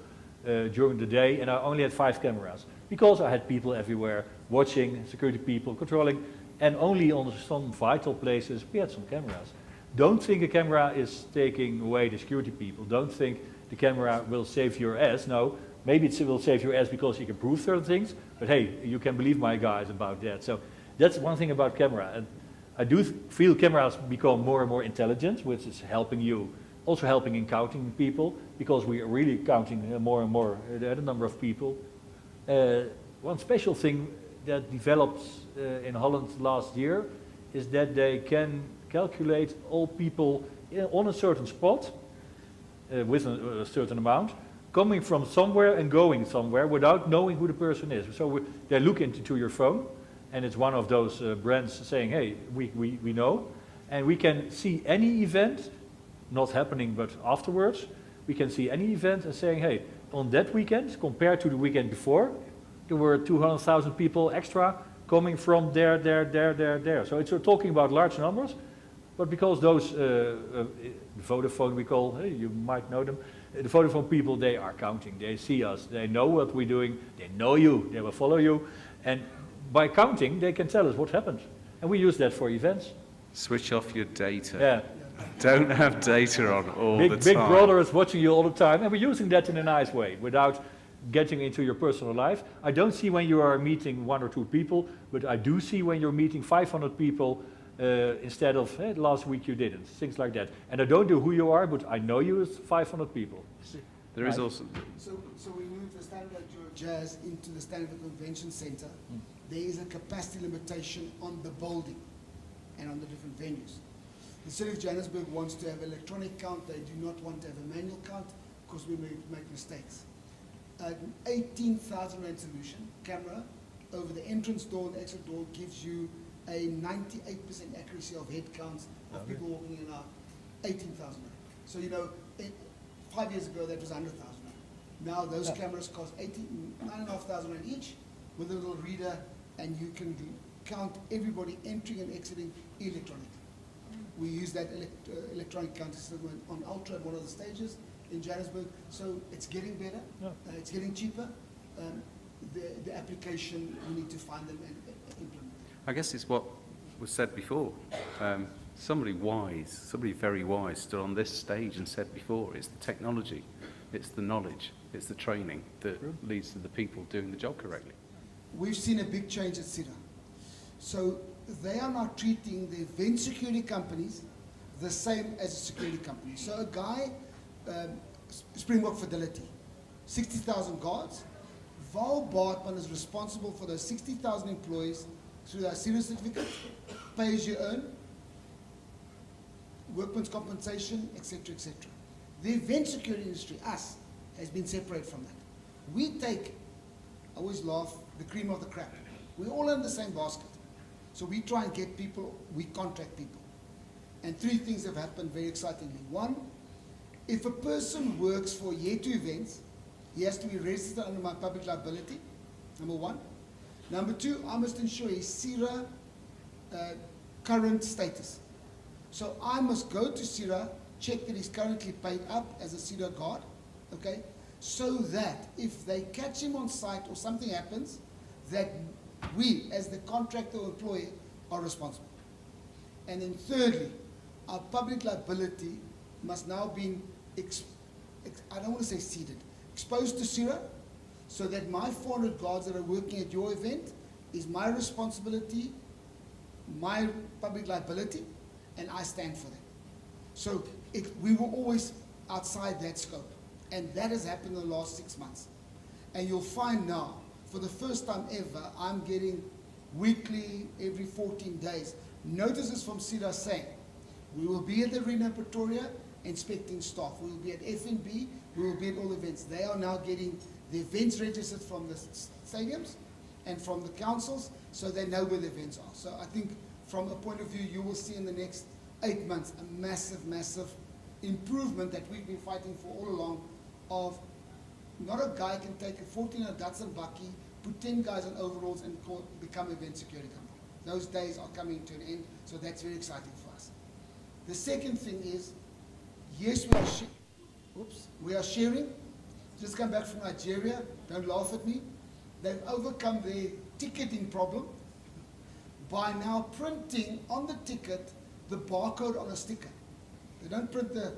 during the day and I only had 5 cameras because I had people everywhere watching, security people controlling, and only on some vital places we had some cameras. Don't think a camera is taking away the security people. Don't think the camera will save your ass. No, maybe it will save your ass because you can prove certain things, but hey, you can believe my guys about that. So that's one thing about camera. And I do feel cameras become more and more intelligent, which is helping you, also helping in counting people, because we are really counting more and more the number of people. One special thing that developed in Holland last year is that they can calculate all people on a certain spot with a certain amount, coming from somewhere and going somewhere without knowing who the person is. So they look into your phone, and it's one of those brands saying, hey, we know, and we can see any event, not happening but afterwards, we can see any event and saying, hey, on that weekend, compared to the weekend before, there were 200,000 people extra coming from there. So it's talking about large numbers, but because those, Vodafone we call, hey, you might know them, the Vodafone people, they are counting, they see us, they know what we're doing, they know you, they will follow you, and by counting, they can tell us what happened. And we use that for events. Switch off your data. Yeah. Don't have data on all the time. Big Brother is watching you all the time, and we're using that in a nice way, without getting into your personal life. I don't see when you are meeting 1 or 2 people, but I do see when you're meeting 500 people instead of, hey, last week you didn't, things like that. And I don't know who you are, but I know you as 500 people. There is also... So we moved the Stanford Jazz into the Stanford Convention Center. There is a capacity limitation on the building and on the different venues. The city of Johannesburg wants to have electronic count. They do not want to have a manual count because we may make mistakes. An 18,000 rand solution, camera, over the entrance door and exit door gives you a 98% accuracy of head counts of people walking in and out, 18,000 rand. So, you know, 5 years ago that was 100,000 rand. Now those cameras cost 9,500 rand each with a little reader, and you can count everybody entering and exiting electronically. We use that electronic counting system on Ultra at one of the stages in Johannesburg, so it's getting better, it's getting cheaper. The application, we need to find them and implement. I guess it's what was said before. Somebody wise, somebody very wise stood on this stage and said before, it's the technology, it's the knowledge, it's the training that leads to the people doing the job correctly. We've seen a big change at CIRA. So they are now treating the event security companies the same as a security company. So a guy, Springbok Fidelity, 60,000 guards. Val Bartman is responsible for those 60,000 employees through their CIRA certificate, pay as you earn, workman's compensation, etc., etc. The event security industry, us, has been separated from that. We take, I always laugh, the cream of the crop. We're all in the same basket. So we try and get people, we contract people. And 3 things have happened very excitingly. 1, if a person works for year 2 events, he has to be registered under my public liability, number 1. Number 2, I must ensure his CIRA current status. So I must go to CIRA, check that he's currently paid up as a CIRA guard, okay, so that if they catch him on site or something happens, that we, as the contractor or employer, are responsible. And then thirdly, our public liability must now be I don't want to say seeded, exposed to CIRA, so that my 400 guards that are working at your event is my responsibility, my public liability, and I stand for them. So we were always outside that scope. And that has happened in the last 6 months. And you'll find now, for the first time ever, I'm getting weekly, every 14 days, notices from CIRA saying, we will be at the Arena in Pretoria inspecting staff. We will be at FNB, we will be at all events. They are now getting the events registered from the stadiums and from the councils, so they know where the events are. So I think from a point of view, you will see in the next 8 months a massive, massive improvement that we've been fighting for all along, of not a guy can take a 14 on guts and bucky, put 10 guys in overalls and become event security company. Those days are coming to an end, so that's very exciting for us. The second thing is, yes, we are sharing. Just come back from Nigeria, don't laugh at me. They've overcome their ticketing problem by now printing on the ticket the barcode on a sticker. They don't print the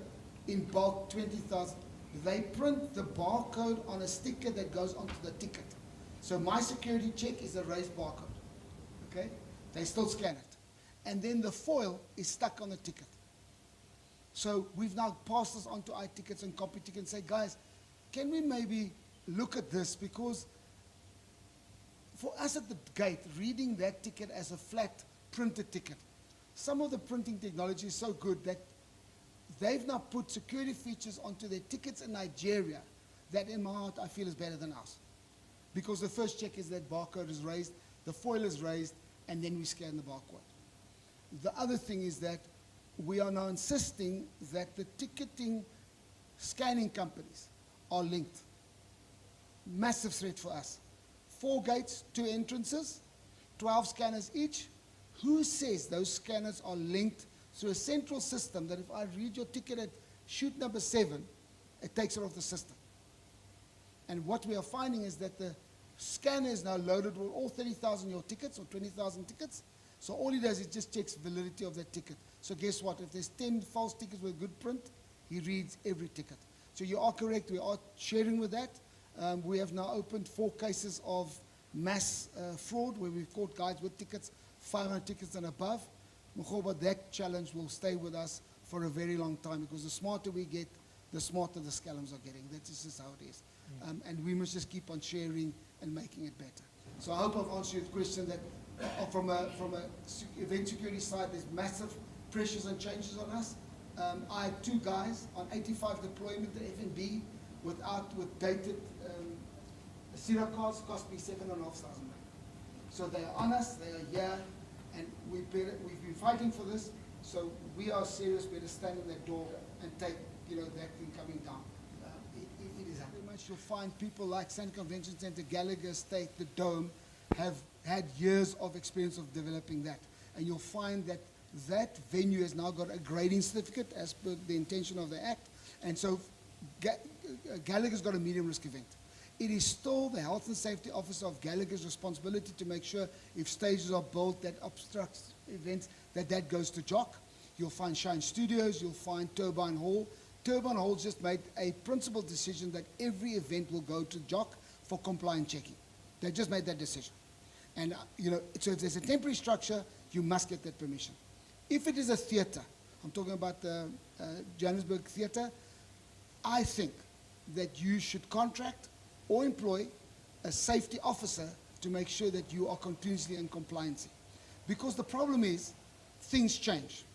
in bulk 20,000. They print the barcode on a sticker that goes onto the ticket. So my security check is a raised barcode. Okay? They still scan it. And then the foil is stuck on the ticket. So we've now passed this on to iTickets and CompuTicket and say, guys, can we maybe look at this? Because for us at the gate, reading that ticket as a flat printed ticket, some of the printing technology is so good that they've now put security features onto their tickets in Nigeria that in my heart I feel is better than ours. Because the first check is that barcode is raised, the foil is raised, and then we scan the barcode. The other thing is that we are now insisting that the ticketing scanning companies are linked. Massive threat for us. 4 gates, 2 entrances, 12 scanners each. Who says those scanners are linked through a central system that if I read your ticket at chute number 7, it takes it off the system? And what we are finding is that the scanner is now loaded with all 30,000 your tickets or 20,000 tickets. So all he does is just checks validity of that ticket. So guess what? If there's 10 false tickets with a good print, he reads every ticket. So you are correct. We are sharing with that. We have now opened 4 cases of mass fraud where we've caught guys with tickets, 500 tickets and above. But that challenge will stay with us for a very long time, because the smarter we get, the smarter the scallums are getting. That's just how it is. And we must just keep on sharing and making it better. So I hope I've answered your question that from a event security side, there's massive pressures and changes on us. I had 2 guys on 85 deployment at FNB with dated CIRA cards, cost me 7,500. So they are on us, they are here, and we've been fighting for this. So we are serious. Better stand in that door and take that thing coming down. It is happening. Pretty much you'll find people like Sand Convention Center, Gallagher State, the Dome, have had years of experience of developing that. And you'll find that that venue has now got a grading certificate as per the intention of the Act. And so Gallagher's got a medium risk event. It is still the health and safety officer of Gallagher's responsibility to make sure if stages are built that obstructs events, that goes to JOC. You'll find Shine Studios, you'll find Turbine Hall. Turbine Hall just made a principled decision that every event will go to JOC for compliant checking. They just made that decision. And, so if there's a temporary structure, you must get that permission. If it is a theater, I'm talking about the Johannesburg Theater, I think that you should contract or employ a safety officer to make sure that you are continuously in compliance. Because the problem is, things change.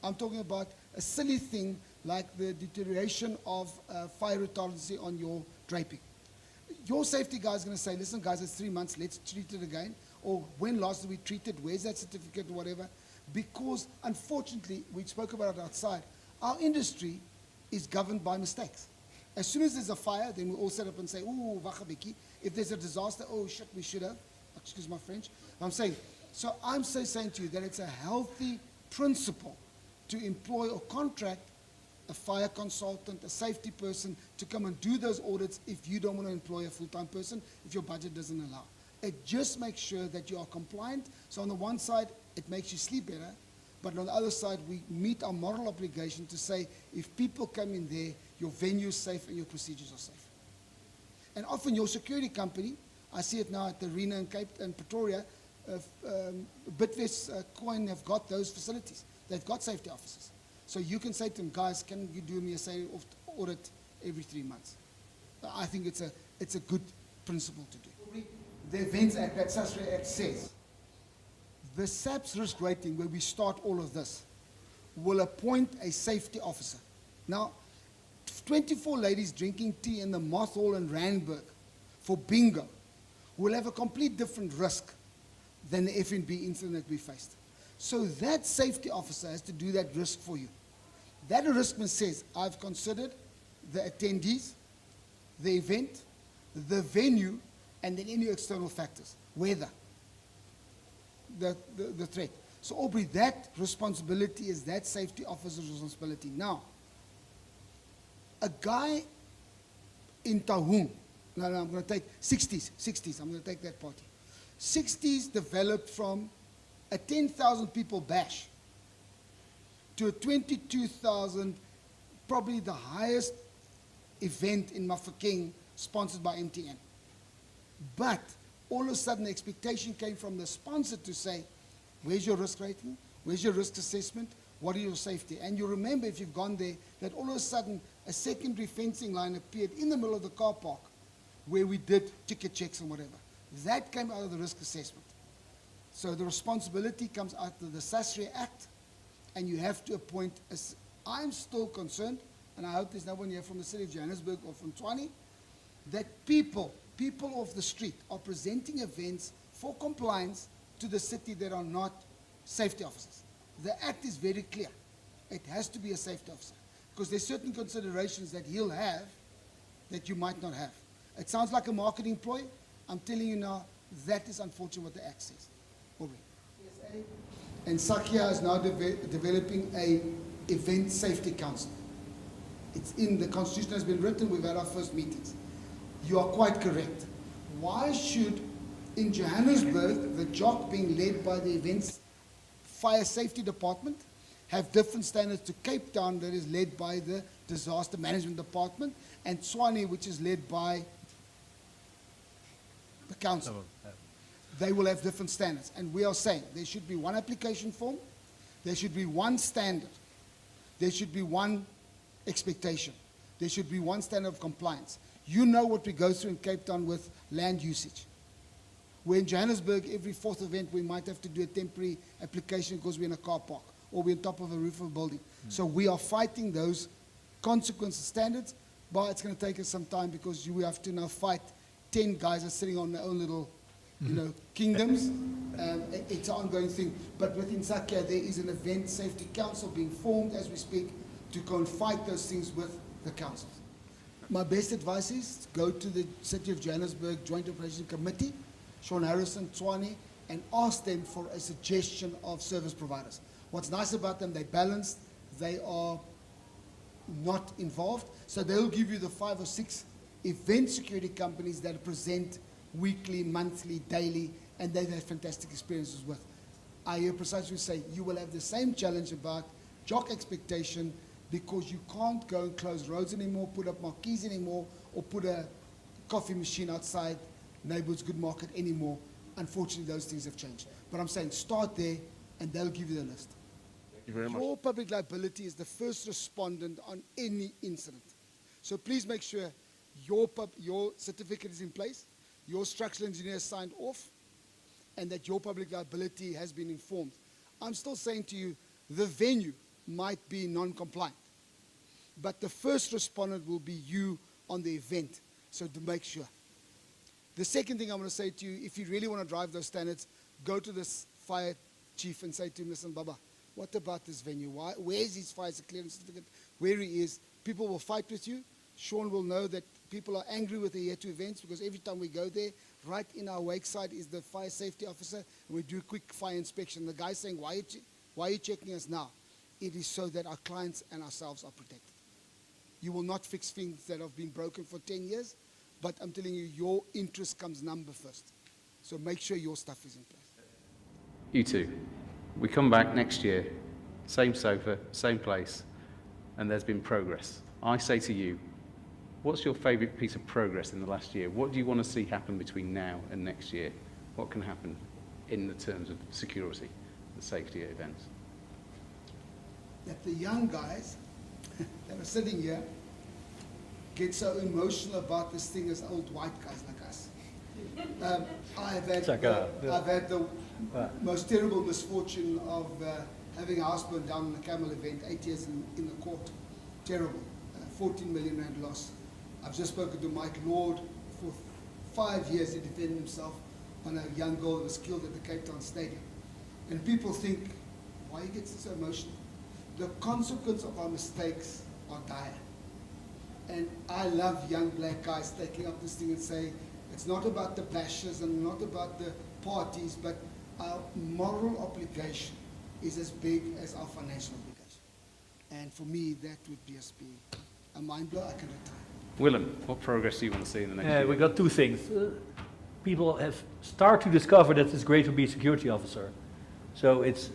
I'm talking about a silly thing like the deterioration of fire retardancy on your draping. Your safety guy is going to say, listen guys, it's 3 months, let's treat it again. Or when last did we treat it, where's that certificate or whatever. Because unfortunately, we spoke about it outside, our industry is governed by mistakes. As soon as there's a fire, then we all set up and say, ooh, wachabiki. If there's a disaster, oh shit, we should have. Excuse my French. I'm saying to you that it's a healthy principle to employ or contract a fire consultant, a safety person to come and do those audits if you don't want to employ a full-time person, if your budget doesn't allow. It just makes sure that you are compliant. So on the one side, it makes you sleep better, But on the other side, we meet our moral obligation to say, if people come in there, your venue is safe and your procedures are safe. And often your security company, I see it now at the Arena in Cape and Pretoria, Bidvest, Coin have got those facilities. They've got safety officers. So you can say to them, guys, can you do me a safety audit every 3 months? I think it's a good principle to do. The Events Act, that Sasria Act says, the SAPS risk rating, where we start all of this, will appoint a safety officer. Now, 24 ladies drinking tea in the Moth Hall in Randburg for bingo will have a complete different risk than the FNB incident that we faced. So that safety officer has to do that risk for you. That riskman says, I've considered the attendees, the event, the venue, and then any external factors, weather, the threat. So Aubrey, that responsibility is that safety officer's responsibility. Now, a guy in Taung, no, I'm going to take 60s, I'm going to take that party. 60s developed from a 10,000 people bash to a 22,000, probably the highest event in Mafeking, sponsored by MTN. But all of a sudden the expectation came from the sponsor to say, where's your risk rating? Where's your risk assessment? What are your safety? And you remember, if you've gone there, that all of a sudden a secondary fencing line appeared in the middle of the car park where we did ticket checks and whatever. That came out of the risk assessment. So the responsibility comes out of the Sasria Act, and you have to appoint I'm still concerned, and I hope there's no one here from the city of Johannesburg or from Tshwane, that people off the street are presenting events for compliance to the city that are not safety officers. The Act is very clear. It has to be a safety officer, because there's certain considerations that he'll have that you might not have. It sounds like a marketing ploy. I'm telling you now, that is unfortunately what the Act says. Aubrey. And Sakya is now developing a event safety council. It's in the constitution has been written. We've had our first meetings. You are quite correct. Why should, in Johannesburg, the JOC being led by the events fire safety department have different standards to Cape Town that is led by the disaster management department, and Tshwane, which is led by the council? They will have different standards. And we are saying there should be one application form, there should be one standard, there should be one expectation, there should be one standard of compliance. You know what we go through in Cape Town with land usage. Where in Johannesburg, every fourth event, we might have to do a temporary application because we're in a car park or we're on top of a roof of a building. So we are fighting those consequence standards, but it's going to take us some time, because you have to now fight 10 guys that are sitting on their own little kingdoms. It's an ongoing thing. But within Sakya, there is an event safety council being formed as we speak to go and fight those things with the councils. My best advice is go to the City of Johannesburg Joint Operations Committee, Sean Harrison, Tshwane, and ask them for a suggestion of service providers. What's nice about them, they're balanced, they are not involved, so they'll give you the 5 or 6 event security companies that present weekly, monthly, daily, and they've had fantastic experiences with. I hear precisely say you will have the same challenge about JOC expectation, because you can't go and close roads anymore, put up marquees anymore, or put a coffee machine outside Neighbourhood's Good Market anymore. Unfortunately, those things have changed. But I'm saying start there, and they'll give you the list. Thank you very much. Your public liability is the first respondent on any incident. So please make sure your certificate is in place, your structural engineer signed off, and that your public liability has been informed. I'm still saying to you, the venue might be non-compliant, but the first respondent will be you on the event, so to make sure. The second thing I want to say to you, if you really want to drive those standards, go to this fire chief and say to him, listen, Baba, what about this venue? Where is his fire clearance certificate? Where he is? People will fight with you. Sean will know that people are angry with the year 2 events, because every time we go there, right in our wake side is the fire safety officer, and we do a quick fire inspection. The guy's saying, why are you checking us now? It is so that our clients and ourselves are protected. You will not fix things that have been broken for 10 years, but I'm telling you, your interest comes number first. So make sure your stuff is in place. You two, we come back next year same sofa, same place, and there's been progress. I say to you, what's your favourite piece of progress in the last year? What do you want to see happen between now and next year? What can happen in the terms of security and safety at events? That the young guys that are sitting here get so emotional about this thing as old white guys like us. I've had the most terrible misfortune of having a house burned down in a camel event, 8 years in the court. Terrible. 14 million rand loss. I've just spoken to Mike Lord. For 5 years he defended himself on a young girl who was killed at the Cape Town Stadium. And people think, why he gets so emotional? The consequence of our mistakes are dire. And I love young black guys taking up this thing and saying, it's not about the bashes and not about the parties, but our moral obligation is as big as our financial obligation. And for me, that would just be a mind blow. I can retire. Willem, what progress do you want to see in the next year? We got two things. People have started to discover that it's great to be a security officer. So it's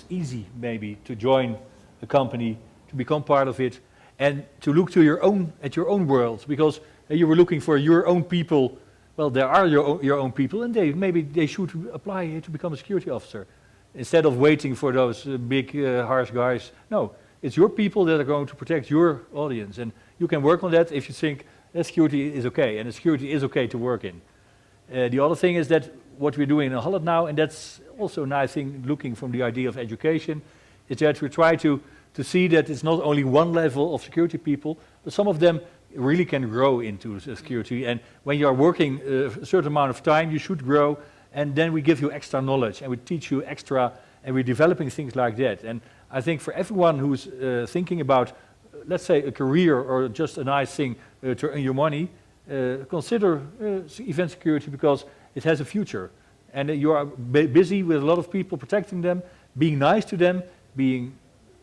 easy maybe to join a company, to become part of it, and to look to your own world, because you were looking for your own people. Well, there are your own people, and maybe they should apply to become a security officer instead of waiting for those big harsh guys. No, it's your people that are going to protect your audience, and you can work on that if you think that security is okay, and the security is okay to work in. The other thing is that what we're doing in Holland now, and that's also a nice thing, looking from the idea of education, is that we try to see that it's not only one level of security people, but some of them really can grow into security. And when you are working a certain amount of time, you should grow, and then we give you extra knowledge, and we teach you extra, and we're developing things like that. And I think for everyone who's thinking about, let's say, a career or just a nice thing to earn your money, consider event security, because it has a future. And you are busy with a lot of people, protecting them, being nice to them, being,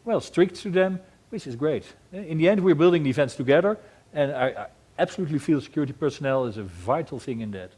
well, strict to them, which is great. In the end, we're building the events together, and I absolutely feel security personnel is a vital thing in that.